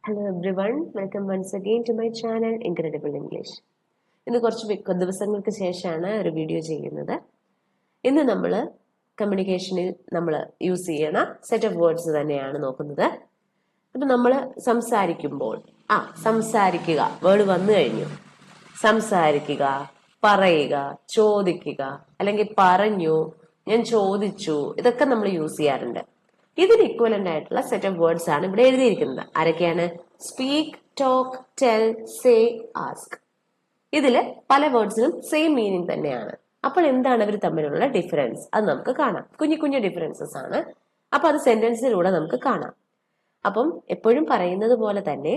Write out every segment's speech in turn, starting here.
Hello everyone, welcome once again to my channel Incredible English. ഇന്ന് കുറച്ച് ദിവസങ്ങൾക്ക് ശേഷമാണ് ഒരു വീഡിയോ ചെയ്യുന്നത്. ഇന്ന് നമ്മൾ കമ്മ്യൂണിക്കേഷനിൽ നമ്മൾ യൂസ് ചെയ്യണ സെറ്റ് ഓഫ് വേർഡ്സ് തന്നെയാണ് നോക്കുന്നത്. അപ്പം നമ്മൾ സംസാരിക്കുമ്പോൾ സംസാരിക്കുക വേർഡ് വന്നു കഴിഞ്ഞു. സംസാരിക്കുക, പറയുക, ചോദിക്കുക, അല്ലെങ്കിൽ പറഞ്ഞു, ഞാൻ ചോദിച്ചു, ഇതൊക്കെ നമ്മൾ യൂസ് ചെയ്യാറുണ്ട്. ഇതിന് ഇക്വലന്റ് ആയിട്ടുള്ള സെറ്റ് ഓഫ് വേർഡ്സ് ആണ് ഇവിടെ എഴുതിയിരിക്കുന്നത്. ആരൊക്കെയാണ്? Speak, talk, tell, say, ask. ഇതില് പല വേർഡ്സിനും സെയിം മീനിങ് തന്നെയാണ്. അപ്പോൾ എന്താണ് ഇവർ തമ്മിലുള്ള ഡിഫറൻസ്? അത് നമുക്ക് കാണാം. കുഞ്ഞു കുഞ്ഞു ഡിഫറൻസസ് ആണ്. അപ്പൊ അത് സെന്റൻസിലൂടെ നമുക്ക് കാണാം. അപ്പം എപ്പോഴും പറയുന്നത് പോലെ തന്നെ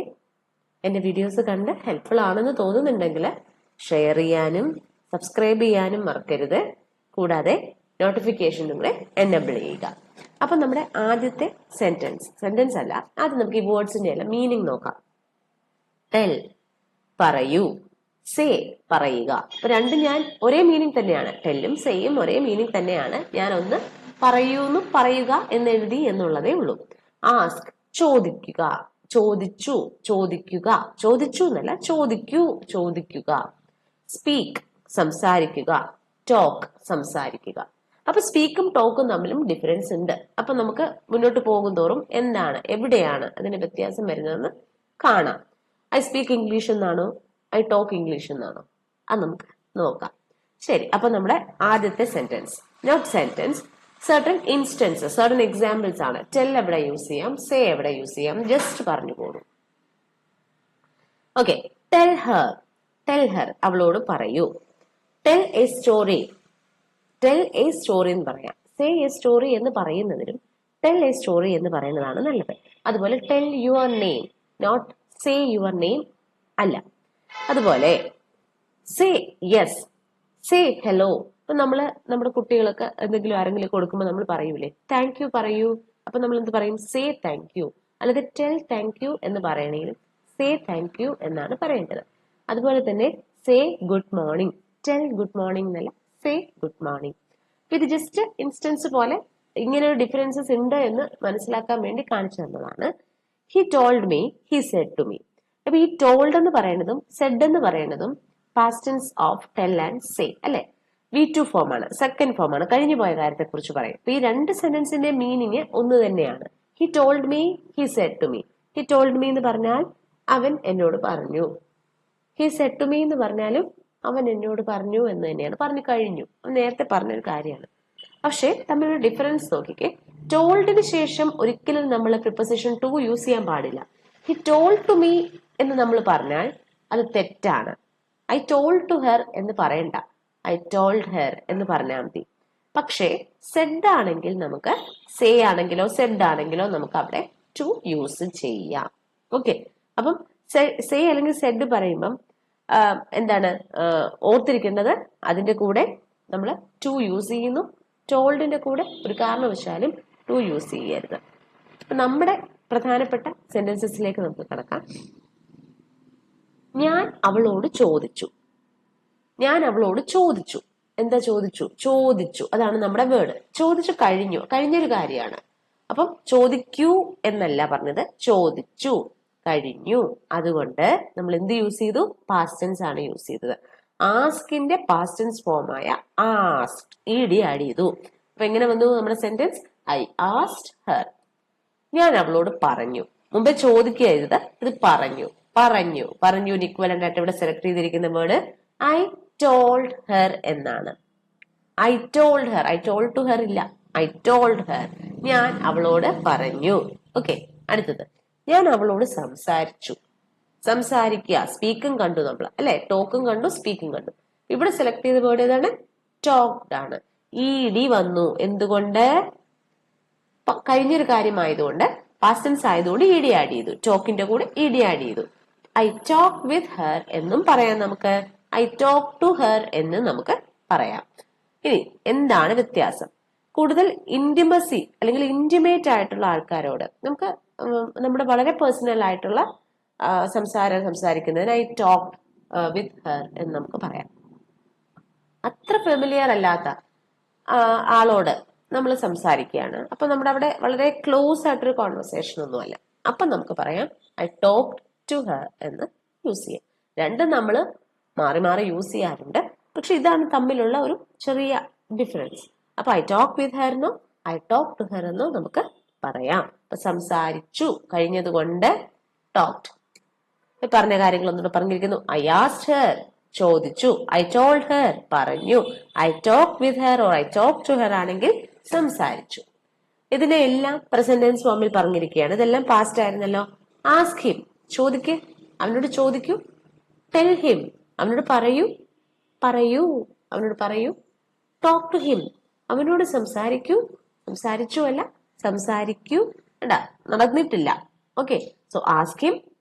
എന്റെ വീഡിയോസ് കണ്ട് ഹെൽപ്ഫുൾ ആണെന്ന് തോന്നുന്നുണ്ടെങ്കിൽ ഷെയർ ചെയ്യാനും സബ്സ്ക്രൈബ് ചെയ്യാനും മറക്കരുത്. കൂടാതെ നോട്ടിഫിക്കേഷൻ കൂടെ എനേബിൾ ചെയ്യുക. അപ്പൊ നമ്മുടെ ആദ്യത്തെ സെന്റൻസ് അല്ല, ആദ്യം നമുക്ക് ഈ വേർഡ്സിന്റെ എല്ലാം മീനിങ് നോക്കാം. ടെൽ പറയൂ, സേ പറയുക. അപ്പൊ രണ്ടും ഞാൻ ഒരേ മീനിങ് തന്നെയാണ്. ടെല്ലും സേയും ഒരേ മീനിങ് തന്നെയാണ്. ഞാൻ ഒന്ന് പറയൂന്നും പറയുക എന്ന് എഴുതി എന്നുള്ളതേ ഉള്ളൂ. ആസ്ക് ചോദിക്കുക, ചോദിച്ചു ചോദിക്കുക, ചോദിച്ചു എന്നല്ല ചോദിക്കൂ ചോദിക്കുക. സ്പീക്ക് സംസാരിക്കുക, ടോക്ക് സംസാരിക്കുക. അപ്പൊ സ്പീക്കും ടോക്കും തമ്മിലും ഡിഫറൻസ് ഉണ്ട്. അപ്പൊ നമുക്ക് മുന്നോട്ട് പോകും തോറും എന്താണ്, എവിടെയാണ് അതിന് വ്യത്യാസം വരുന്നതെന്ന് കാണാം. ഐ സ്പീക്ക് ഇംഗ്ലീഷ് എന്നാണോ, ഐ ടോക്ക് ഇംഗ്ലീഷ് എന്നാണോ, അത് നമുക്ക് നോക്കാം. ശരി, അപ്പൊ നമ്മുടെ ആദ്യത്തെ sentence, not sentence, certain instances, certain examples ആണ്. ടെൽ എവിടെ യൂസ് ചെയ്യാം, സേ എവിടെ യൂസ് ചെയ്യാം, ജസ്റ്റ് പറഞ്ഞു പോകും. Okay, tell her, tell her അവളോട് പറയൂ. Tell a story, tell a story എന്ന് പറയാം. സേ എ സ്റ്റോറി എന്ന് പറയുന്നതിനും ടെൽ എ സ്റ്റോറി എന്ന് പറയുന്നതാണ് നല്ലത്. അതുപോലെ tell your name, not say your name അല്ല. അതുപോലെ സേ യെസ്, സേ ഹലോ. ഇപ്പൊ നമ്മുടെ കുട്ടികൾക്ക് എന്തെങ്കിലും ആരെങ്കിലും കൊടുക്കുമ്പോൾ നമ്മൾ പറയൂലേ, താങ്ക് യു പറയൂ. അപ്പൊ നമ്മൾ എന്ത് പറയും? Say thank you. അല്ലാതെ ടെൽ താങ്ക് യു എന്ന് പറയണമെങ്കിൽ സേ താങ്ക് യു എന്നാണ് പറയേണ്ടത്. അതുപോലെ തന്നെ say good morning, tell good morning എന്നല്ല, സേ ഗുഡ് മോർണിംഗ്. ഇത് ജസ്റ്റ് ഇൻസ്റ്റൻസ് പോലെ ഇങ്ങനെ ഒരു ഡിഫറൻസസ് ഉണ്ട് എന്ന് മനസ്സിലാക്കാൻ വേണ്ടി കാണിച്ചു തന്നതാണ്. He told me, he said to me. അപ്പൊ ഈ ടോൾഡ് എന്ന് പറയുന്നതും സെഡ് എന്ന് പറയുന്നതും past tense of tell and say അല്ലെ. V2 ഫോം ആണ്, സെക്കൻഡ് ഫോം ആണ്, കഴിഞ്ഞു പോയ കാര്യത്തെ കുറിച്ച് പറയും. അപ്പൊ ഈ രണ്ട് സെന്റൻസിന്റെ മീനിങ് ഒന്ന് തന്നെയാണ്. He told me, he said to me. He told me എന്ന് പറഞ്ഞാൽ അവൻ എന്നോട് പറഞ്ഞു. ഹി സെഡ് ടു മീ എന്ന് പറഞ്ഞാലും അവൻ എന്നോട് പറഞ്ഞു എന്ന് തന്നെയാണ്, പറഞ്ഞു കഴിഞ്ഞു, നേരത്തെ പറഞ്ഞൊരു കാര്യമാണ്. പക്ഷെ തമ്മിലുള്ള ഡിഫറൻസ് നോക്കിക്കേ. ടോൾഡിന് ശേഷം ഒരിക്കലും നമ്മൾ പ്രിപ്പോസിഷൻ ടു യൂസ് ചെയ്യാൻ പാടില്ല. ഹി ടോൾഡ് ടു മീ എന്ന് നമ്മൾ പറഞ്ഞാൽ അത് തെറ്റാണ്. ഐ ടോൾഡ് ടു ഹെർ എന്ന് പറയണ്ട, ഐ ടോൾഡ് ഹെർ എന്ന് പറഞ്ഞാൽ മതി. പക്ഷേ സെഡ് ആണെങ്കിൽ നമുക്ക്, സേ ആണെങ്കിലോ സെഡ് ആണെങ്കിലോ നമുക്ക് അവിടെ ടു യൂസ് ചെയ്യാം. ഓക്കെ, അപ്പം സേ അല്ലെങ്കിൽ സെഡ് പറയുമ്പം എന്താണ് ഓർത്തിരിക്കേണ്ടത്? അതിന്റെ കൂടെ നമ്മൾ ടു യൂസ് ചെയ്യുന്നു. ടോൾഡിന്റെ കൂടെ ഒരു കാരണവശാലും ടു യൂസ് ചെയ്യരുത്. നമ്മുടെ പ്രധാനപ്പെട്ട സെന്റൻസസിലേക്ക് നമുക്ക് കടക്കാം. ഞാൻ അവളോട് ചോദിച്ചു, ഞാൻ അവളോട് ചോദിച്ചു. എന്താ ചോദിച്ചു? ചോദിച്ചു, അതാണ് നമ്മുടെ വേർഡ്. ചോദിച്ചു കഴിഞ്ഞു, കഴിഞ്ഞൊരു കാര്യമാണ്. അപ്പം ചോദിക്കൂ എന്നല്ല പറഞ്ഞത്, ചോദിച്ചു കഴിഞ്ഞു. അതുകൊണ്ട് നമ്മൾ എന്ത് യൂസ് ചെയ്തു? പാസ്റ്റ് ടെൻസ് ആണ് യൂസ് ചെയ്തത്. ആസ്കിന്റെ പാസ്റ്റ് ടെൻസ് ഫോമായ ആസ്ക്ഡ്, ഇഡി ആഡ് ചെയ്തു. അപ്പൊ എങ്ങനെ വന്നു നമ്മുടെ സെന്റൻസ്? ഐ ആസ്ക്ഡ് ഹെർ, ഞാൻ അവളോട് പറഞ്ഞു. മുമ്പേ ചോദിക്കരുത്, ഇത് പറഞ്ഞു. പറഞ്ഞു, പറഞ്ഞു ഇക്വലന്റ് ആയിട്ട് ഇവിടെ സെലക്ട് ചെയ്തിരിക്കുന്ന വേർഡ് ഐ ടോൾഡ് ഹെർ എന്നാണ്. I told her, I told to her ഇല്ല, ഐ ടോൾഡ് ഹെർ, ഞാൻ അവളോട് പറഞ്ഞു. ഓക്കെ, അടുത്തത് ഞാൻ അവളോട് സംസാരിച്ചു. സംസാരിക്കുക, സ്പീക്കും കണ്ടു നമ്മൾ അല്ലെ, ടോക്കും കണ്ടു, സ്പീക്കും കണ്ടു. ഇവിടെ സെലക്ട് ചെയ്ത വേർഡ് ഏതാണ്? ടോക്ഡ് ആണ്. ഇ വന്നു. എന്തുകൊണ്ട്? കഴിഞ്ഞൊരു കാര്യമായതുകൊണ്ട്, പാസ്റ്റ് ടെൻസ് ആയതുകൊണ്ട് ഇ ഡി ആഡ് ചെയ്തു. ടോക്കിന്റെ കൂടെ ഇ ഡി ആഡ് ചെയ്തു. ഐ ടോക്ക് വിത്ത് ഹെർ എന്നും പറയാം നമുക്ക്, ഐ ടോക്ക് ടു ഹെർ എന്ന് നമുക്ക് പറയാം. ഇനി എന്താണ് വ്യത്യാസം? കൂടുതൽ ഇന്റിമസി അല്ലെങ്കിൽ ഇന്റിമേറ്റ് ആയിട്ടുള്ള ആൾക്കാരോട് നമുക്ക് നമ്മുടെ വളരെ പേഴ്സണൽ ആയിട്ടുള്ള സംസാരിക്കുന്നതിന് ഐ ടോക്ക് വിത്ത് ഹെർ എന്ന് നമുക്ക് പറയാം. അത്ര ഫെമിലിയർ അല്ലാത്ത ആളോട് നമ്മൾ സംസാരിക്കുകയാണ്. അപ്പൊ നമ്മുടെ അവിടെ വളരെ ക്ലോസ് ആയിട്ടൊരു കോൺവെർസേഷൻ ഒന്നുമല്ല, അപ്പം നമുക്ക് പറയാം ഐ ടോക്ക് ടു ഹെർ എന്ന് യൂസ് ചെയ്യാം. രണ്ടും നമ്മൾ മാറി മാറി യൂസ് ചെയ്യാറുണ്ട്. പക്ഷെ ഇതാണ് തമ്മിലുള്ള ഒരു ചെറിയ ഡിഫറൻസ്. അപ്പൊ ഐ ടോക്ക് വിത്ത് ഹെർ എന്നോ ഐ ടോക്ക് ടു ഹെർ എന്നോ നമുക്ക് പറയാം. അപ്പൊ സംസാരിച്ചു കഴിഞ്ഞത് കൊണ്ട് ടോക്ട്. പറഞ്ഞ കാര്യങ്ങളൊന്നും പറഞ്ഞിരിക്കുന്നു. ഐ ആസ്ക്ഡ് ഹെർ ചോദിച്ചു, ഐ ടോൾഡ് ഹെർ പറഞ്ഞു, I talk with her or I talk to her ആണെങ്കിൽ സംസാരിച്ചു. ഇതിനെ എല്ലാം പ്രസന്റ് ടെൻസ് ഫോമിൽ പറഞ്ഞിരിക്കുകയാണ്. ഇതെല്ലാം പാസ്റ്റ് ആയിരുന്നല്ലോ. ആസ്ക് ഹിം ചോദിക്ക്, അവനോട് ചോദിക്കൂ. ടെൽ ഹിം അവനോട് പറയൂ, പറയൂ അവനോട് പറയൂ. ടോക്ക് ടു ഹിം അവനോട് സംസാരിക്കൂ, സംസാരിച്ചു അല്ല സംസാരിക്കൂ. നടന്നിട്ടില്ല. Okay, so ask him,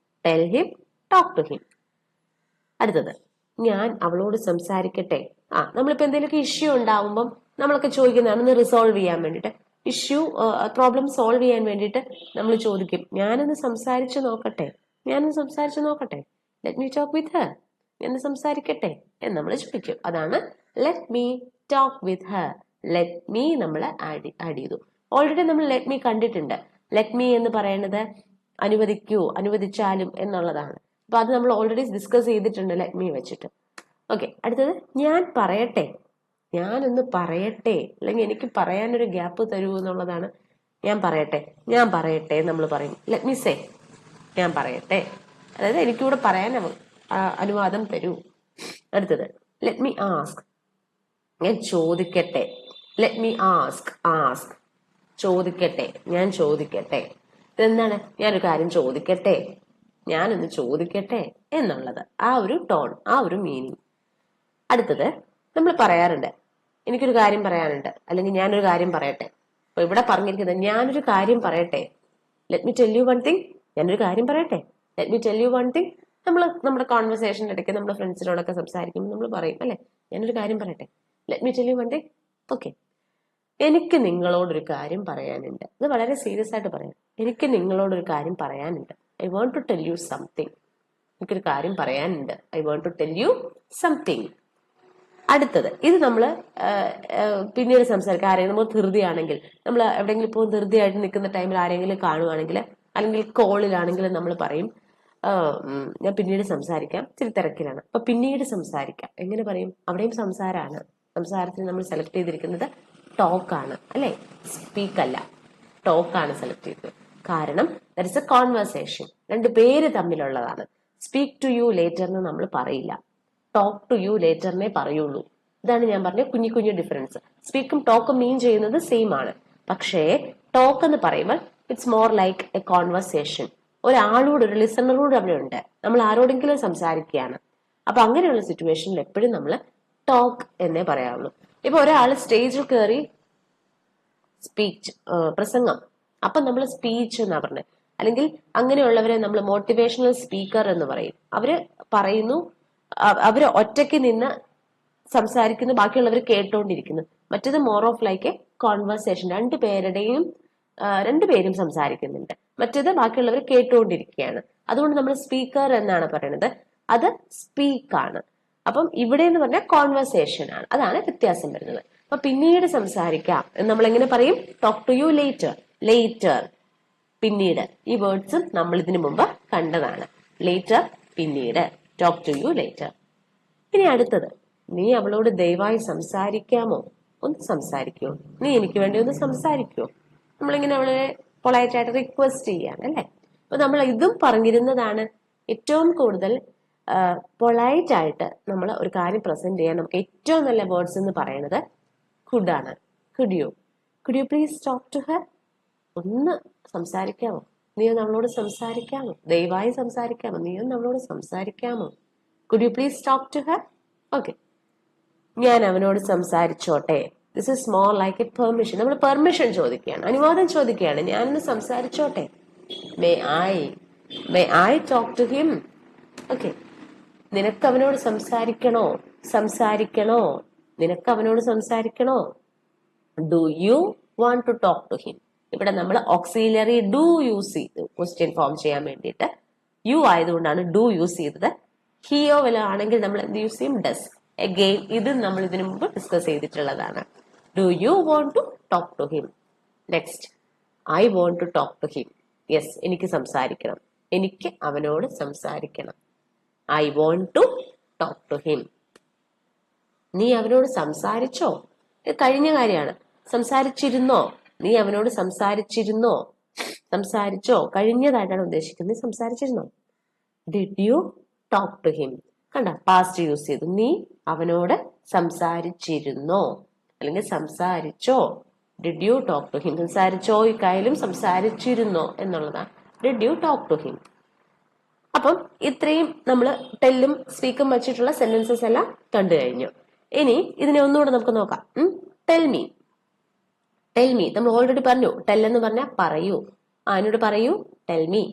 tell him, talk to him. അടുത്തത് ഞാൻ അവളോട് സംസാരിക്കട്ടെ. നമ്മളിപ്പോ എന്തെങ്കിലുമൊക്കെ ഇഷ്യൂ ഉണ്ടാവുമ്പം നമ്മളൊക്കെ ചോദിക്കുന്നതാണ് ഒന്ന് റിസോൾവ് ചെയ്യാൻ വേണ്ടിയിട്ട്, ഇഷ്യൂ പ്രോബ്ലം സോൾവ് ചെയ്യാൻ വേണ്ടിയിട്ട് നമ്മൾ ചോദിക്കും, ഞാനൊന്ന് സംസാരിച്ചു നോക്കട്ടെ, ഞാനൊന്ന് സംസാരിച്ചു നോക്കട്ടെ, let me talk with her, എന്ന് സംസാരിക്കട്ടെ എന്ന് നമ്മൾ ചോദിക്കും. അതാണ് let me talk with her. Let me നമ്മൾ ആഡ് ചെയ്തു. ഓൾറെഡി നമ്മൾ ലെറ്റ് മീ കണ്ടിട്ടുണ്ട്. ലെറ്റ് മീ എന്ന് പറയുന്നത് അനുവദിക്കൂ, അനുവദിച്ചാലും എന്നുള്ളതാണ്. അപ്പൊ അത് നമ്മൾ ഓൾറെഡി ഡിസ്കസ് ചെയ്തിട്ടുണ്ട് ലെറ്റ് മീ വെച്ചിട്ട്. ഓക്കെ, അടുത്തത് ഞാൻ പറയട്ടെ, ഞാനൊന്ന് പറയട്ടെ, അല്ലെങ്കിൽ എനിക്ക് പറയാനൊരു ഗ്യാപ്പ് തരൂ എന്നുള്ളതാണ്. ഞാൻ പറയട്ടെ, ഞാൻ പറയട്ടെ നമ്മൾ പറയും. ലെറ്റ് മീ സേ, ഞാൻ പറയട്ടെ, അതായത് എനിക്കൂടെ പറയാൻ അനുവാദം തരൂ. അടുത്തത് ലെറ്റ് മീ ആസ്ക്, ഞാൻ ചോദിക്കട്ടെ. ലെറ്റ് മീ ആസ്ക്, ആസ്ക് ചോദിക്കട്ടെ, ഞാൻ ചോദിക്കട്ടെ. ഇതെന്താണ്? ഞാനൊരു കാര്യം ചോദിക്കട്ടെ, ഞാനൊന്ന് ചോദിക്കട്ടെ എന്നുള്ളത്, ആ ഒരു ടോൺ, ആ ഒരു മീനിങ്. അടുത്തത് നമ്മൾ പറയാറുണ്ട് എനിക്കൊരു കാര്യം പറയാനുണ്ട്, അല്ലെങ്കിൽ ഞാനൊരു കാര്യം പറയട്ടെ. അപ്പൊ ഇവിടെ പറഞ്ഞിരിക്കുന്നത് ഞാനൊരു കാര്യം പറയട്ടെ. Let me tell you one thing, ഞാനൊരു കാര്യം പറയട്ടെ. Let me tell you one thing. നമ്മൾ നമ്മുടെ കോൺവെർസേഷൻ്റെ ഇടയ്ക്ക് നമ്മുടെ ഫ്രണ്ട്സിനോടൊക്കെ സംസാരിക്കുമ്പോൾ നമ്മൾ പറയും അല്ലെ, ഞാനൊരു കാര്യം പറയട്ടെ, let me tell you one thing. Okay, എനിക്ക് നിങ്ങളോടൊരു കാര്യം പറയാനുണ്ട്. ഇത് വളരെ സീരിയസ് ആയിട്ട് പറയാം. എനിക്ക് നിങ്ങളോടൊരു കാര്യം പറയാനുണ്ട്. I want to tell you something. എനിക്കൊരു കാര്യം പറയാനുണ്ട്. I want to tell you something. അടുത്തത് ഇത് നമ്മൾ പിന്നീട് സംസാരിക്കാം. ആരെങ്കിലും നമ്മൾ ധൃതിയാണെങ്കിൽ, നമ്മൾ എവിടെയെങ്കിലും ഇപ്പോൾ ധൃതിയായിട്ട് നിൽക്കുന്ന ടൈമിൽ ആരെങ്കിലും കാണുവാണെങ്കിൽ, അല്ലെങ്കിൽ കോളിലാണെങ്കിൽ നമ്മൾ പറയും ഞാൻ പിന്നീട് സംസാരിക്കാം, ഇച്ചിരി തിരക്കിലാണ്. അപ്പൊ പിന്നീട് സംസാരിക്കാം എങ്ങനെ പറയും? അവിടെയും സംസാരമാണ്. സംസാരത്തിന് നമ്മൾ സെലക്ട് ചെയ്തിരിക്കുന്നത് ടോക്കാണ് അല്ലെ, സ്പീക്ക് അല്ല, ടോക്കാണ് സെലക്ട് ചെയ്തത്. കാരണം ദാറ്റ് ഇസ് എ കോൺവെർസേഷൻ, രണ്ട് പേര് തമ്മിലുള്ളതാണ്. സ്പീക്ക് ടു യു ലേറ്റർ എന്ന് നമ്മൾ പറയില്ല, ടോക്ക് ടു യു ലേറ്ററിനെ പറയുള്ളൂ. ഇതാണ് ഞാൻ പറഞ്ഞ കുഞ്ഞു കുഞ്ഞു ഡിഫറൻസ്. സ്പീക്കും ടോക്കും മീൻ ചെയ്യുന്നത് സെയിം ആണ്. പക്ഷേ ടോക്ക് എന്ന് പറയുമ്പോൾ it's more like A conversation. ഒരാളോട്, ഒരു ലിസണറോട് അവിടെ ഉണ്ട്, നമ്മൾ ആരോടെങ്കിലും സംസാരിക്കുകയാണ്. അപ്പൊ അങ്ങനെയുള്ള സിറ്റുവേഷനിൽ എപ്പോഴും നമ്മൾ ടോക്ക് എന്നേ പറയാവുള്ളൂ. ഇപ്പൊ ഒരാൾ സ്റ്റേജിൽ കയറി സ്പീച്ച്, പ്രസംഗം, അപ്പൊ നമ്മൾ സ്പീച്ച് എന്നാ പറഞ്ഞത്. അല്ലെങ്കിൽ അങ്ങനെയുള്ളവരെ നമ്മൾ മോട്ടിവേഷണൽ സ്പീക്കർ എന്ന് പറയും. അവര് പറയുന്നു, അവര് ഒറ്റയ്ക്ക് നിന്ന് സംസാരിക്കുന്നു, ബാക്കിയുള്ളവർ കേട്ടോണ്ടിരിക്കുന്നു. മറ്റേത് more of like A conversation, രണ്ടുപേരും സംസാരിക്കുന്നുണ്ട്, മറ്റേത് ബാക്കിയുള്ളവർ കേട്ടുകൊണ്ടിരിക്കുകയാണ്. അതുകൊണ്ട് നമ്മൾ സ്പീക്കർ എന്നാണ് പറയുന്നത്, അത് സ്പീക്കാണ്. അപ്പം ഇവിടെ എന്ന് പറഞ്ഞാൽ കോൺവെർസേഷൻ ആണ്, അതാണ് വ്യത്യാസം വരുന്നത്. അപ്പൊ പിന്നീട് സംസാരിക്കാം എന്ന് നമ്മൾ എങ്ങനെ പറയും? Talk to you later. Later, പിന്നീട്, ഈ വേർഡ്സും നമ്മൾ ഇതിനു മുമ്പ് കണ്ടതാണ്. ലേറ്റർ, പിന്നീട്, ടോക്ക് ടു യു ലേറ്റർ. ഇനി അടുത്തത്, നീ അവളോട് ദയവായി സംസാരിക്കാമോ? ഒന്ന് സംസാരിക്കുമോ? നീ എനിക്ക് വേണ്ടി ഒന്ന് സംസാരിക്കുമോ? നമ്മളിങ്ങനെ അവളെ പൊളൈറ്റ് ആയിട്ട് റിക്വസ്റ്റ് ചെയ്യാണ് അല്ലെ. അപ്പൊ നമ്മൾ ഇതും പറഞ്ഞിരുന്നതാണ്. ഏറ്റവും കൂടുതൽ പൊളൈറ്റ് ആയിട്ട് നമ്മൾ ഒരു കാര്യം പ്രസന്റ് ചെയ്യാൻ നമുക്ക് ഏറ്റവും നല്ല വേർഡ്സ് എന്ന് പറയുന്നത് കുഡ് ആണ്. Could you please talk to her? ഒന്ന് സംസാരിക്കാമോ? നീ ഒന്ന് അവളോട് സംസാരിക്കാമോ? ദയവായി സംസാരിക്കാമോ? നീ ഒന്ന് അവളോട് സംസാരിക്കാമോ? Could you please talk to her? Okay, ഞാൻ അവനോട് സംസാരിച്ചോട്ടെ. This is more like a permission. നമ്മൾ പെർമിഷൻ ചോദിക്കുകയാണ്, അനുവാദം ചോദിക്കുകയാണ്. ഞാനൊന്ന് സംസാരിച്ചോട്ടെ. May I talk to him? Okay, നിനക്ക് അവനോട് സംസാരിക്കണോ? നിനക്ക് അവനോട് സംസാരിക്കണോ? Do you want to talk to him? ഇവിടെ നമ്മൾ ഓക്സിലറി ഡു യൂസ് ചെയ്തു ക്വസ്റ്റ്യൻ ഫോം ചെയ്യാൻ വേണ്ടിയിട്ട്. യു ആയതുകൊണ്ടാണ് ഡു യൂസ് ചെയ്തത്. ഹിയോ വല്ല ആണെങ്കിൽ നമ്മൾ എന്ത് യൂസ് ചെയ്യും? ഡസ്. അഗെയിൻ ഇത് നമ്മൾ ഇതിനു മുമ്പ് ഡിസ്കസ് ചെയ്തിട്ടുള്ളതാണ്. Do you want to talk to him? Next, I want to talk to him. Yes, എനിക്ക് സംസാരിക്കണം. എനിക്ക് അവനോട് സംസാരിക്കണം. I want to talk to him. നീ അവനോട് സംസാരിച്ചോ? ഇത് കഴിഞ്ഞ കാര്യമാണ്. സംസാരിച്ചിരുന്നോ? നീ അവനോട് സംസാരിച്ചിരുന്നോ? സംസാരിച്ചോ? കഴിഞ്ഞതായിട്ടാണ് ഉദ്ദേശിക്കുന്നത്. നീ സംസാരിച്ചിരുന്നോ? Did you talk to him? കണ്ട, പാസ്റ്റ് യൂസ് ചെയ്തു. നീ അവനോട് സംസാരിച്ചിരുന്നോ അല്ലെങ്കിൽ സംസാരിച്ചോ? Did you talk to him. സംസാരിച്ചോയ്ക്കായാലും സംസാരിച്ചിരുന്നോ എന്നുള്ളതാണ് did you talk to him. അപ്പം ഇത്രയും നമ്മൾ ടെല്ലും സ്പീക്കും വെച്ചിട്ടുള്ള സെന്റൻസസ് എല്ലാം കണ്ടു കഴിഞ്ഞു. ഇനി ഇതിനെ ഒന്നുകൂടെ നമുക്ക് നോക്കാം. Tell me. ടെൽ മീ നമ്മൾ ഓൾറെഡി പറഞ്ഞു. ടെൽ എന്ന് പറഞ്ഞാൽ പറയൂ. എന്നോട് പറയൂ. Tell me.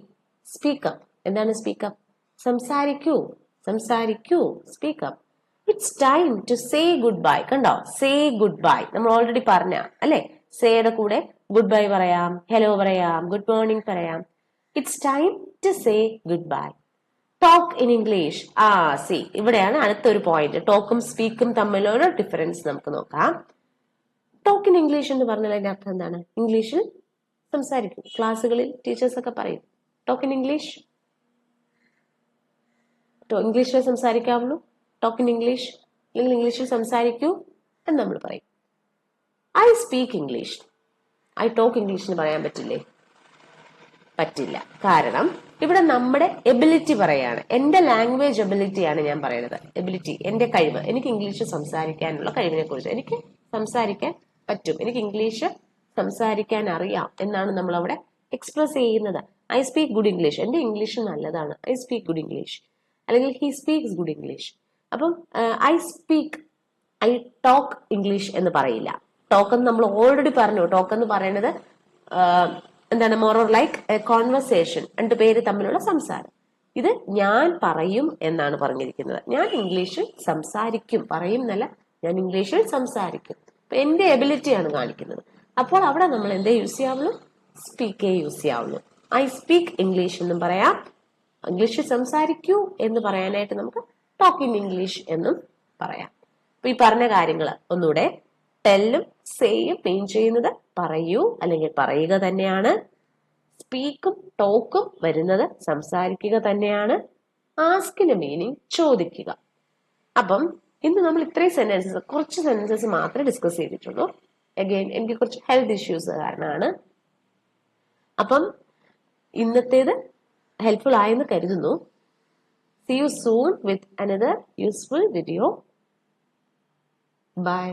സ്പീക്കപ്പ്. എന്താണ് സ്പീക്കപ്പ്? സംസാരിക്കൂ. സംസാരിക്കൂ. Speak up. It's time to say goodbye. കണ്ടോ? സേ ഗുഡ് ബൈ നമ്മൾ ഓൾറെഡി പറഞ്ഞ അല്ലെ. സേയുടെ കൂടെ ഗുഡ് ബൈ പറയാം, ഹലോ പറയാം, ഗുഡ് മോർണിംഗ് പറയാം. It's time to say goodbye. Talk in English. സി ഇവിടെയാണ് അടുത്തൊരു പോയിന്റ്. ടോക്കും സ്പീക്കും തമ്മിലുള്ള ഡിഫറൻസ് നമുക്ക് നോക്കാം. ടോക്ക് ഇൻ ഇംഗ്ലീഷ് എന്ന് പറഞ്ഞാൽ അതിന്റെ അർത്ഥം എന്താണ്? ഇംഗ്ലീഷിൽ സംസാരിക്കും. ക്ലാസ്സുകളിൽ ടീച്ചേഴ്സ് ഒക്കെ പറയും ടോക്ക് ഇൻ ഇംഗ്ലീഷ്. ഇംഗ്ലീഷിൽ സംസാരിക്കാവുള്ളൂ. ടോക്ക് ഇൻ ഇംഗ്ലീഷ് അല്ലെങ്കിൽ ഇംഗ്ലീഷിൽ സംസാരിക്കൂ എന്ന് നമ്മൾ പറയും. I speak English. I talk ഇംഗ്ലീഷിന് പറയാൻ പറ്റില്ലേ? പറ്റില്ല. കാരണം ഇവിടെ നമ്മുടെ എബിലിറ്റി പറയാണ്. എന്റെ ലാംഗ്വേജ് എബിലിറ്റിയാണ് ഞാൻ പറയുന്നത്. എബിലിറ്റി, എന്റെ കഴിവ്. എനിക്ക് ഇംഗ്ലീഷ് സംസാരിക്കാനുള്ള കഴിവിനെ കുറിച്ച്. എനിക്ക് സംസാരിക്കാൻ പറ്റും, എനിക്ക് ഇംഗ്ലീഷ് സംസാരിക്കാൻ അറിയാം എന്നാണ് നമ്മൾ അവിടെ എക്സ്പ്രസ് ചെയ്യുന്നത്. I speak good English. എന്റെ ഇംഗ്ലീഷ് നല്ലതാണ്. I speak good English. അല്ലെങ്കിൽ ഹി സ്പീക്സ് ഗുഡ് ഇംഗ്ലീഷ്. അപ്പം I speak, I talk English എന്ന് പറയില്ല. ടോക്ക് എന്ന് നമ്മൾ ഓൾറെഡി പറഞ്ഞു. ടോക്ക് എന്ന് പറയുന്നത് എന്താണ്? More or like A conversation. രണ്ടു പേര് തമ്മിലുള്ള സംസാരം. ഇത് ഞാൻ പറയും എന്നാണ് പറഞ്ഞിരിക്കുന്നത്. ഞാൻ ഇംഗ്ലീഷിൽ സംസാരിക്കും. പറയും എന്നല്ല, ഞാൻ ഇംഗ്ലീഷിൽ സംസാരിക്കും. അപ്പൊ എന്റെ എബിലിറ്റിയാണ് കാണിക്കുന്നത്. അപ്പോൾ അവിടെ നമ്മൾ എന്തേ യൂസ് ചെയ്യാവുള്ളൂ? സ്പീക്കേ യൂസ് ചെയ്യാവുള്ളൂ. ഐ സ്പീക്ക് ഇംഗ്ലീഷ് എന്നും പറയാം. ഇംഗ്ലീഷിൽ സംസാരിക്കൂ എന്ന് പറയാനായിട്ട് നമുക്ക് ടോക്ക് ഇൻ ഇംഗ്ലീഷ് എന്നും പറയാം. അപ്പൊ ഈ പറഞ്ഞ കാര്യങ്ങൾ ഒന്നുകൂടെ. ടെല്ലും സേയും മീൻ ചെയ്യുന്നത് പറയൂ അല്ലെങ്കിൽ പറയുക തന്നെയാണ്. സ്പീക്കും ടോക്കും വരുന്നത് സംസാരിക്കുക തന്നെയാണ്. ആസ്കിന്റെ മീനിങ് ചോദിക്കുക. അപ്പം ഇന്ന് നമ്മൾ ഇത്രയും സെന്റൻസസ്, കുറച്ച് സെന്റൻസസ് മാത്രമേ ഡിസ്കസ് ചെയ്തിട്ടുള്ളൂ. അഗെയിൻ എനിക്ക് കുറച്ച് ഹെൽത്ത് ഇഷ്യൂസ് കാരണമാണ്. അപ്പം ഇന്നത്തേത് ഹെൽപ്ഫുൾ ആയെന്ന് കരുതുന്നു. See you soon with another useful video. Bye.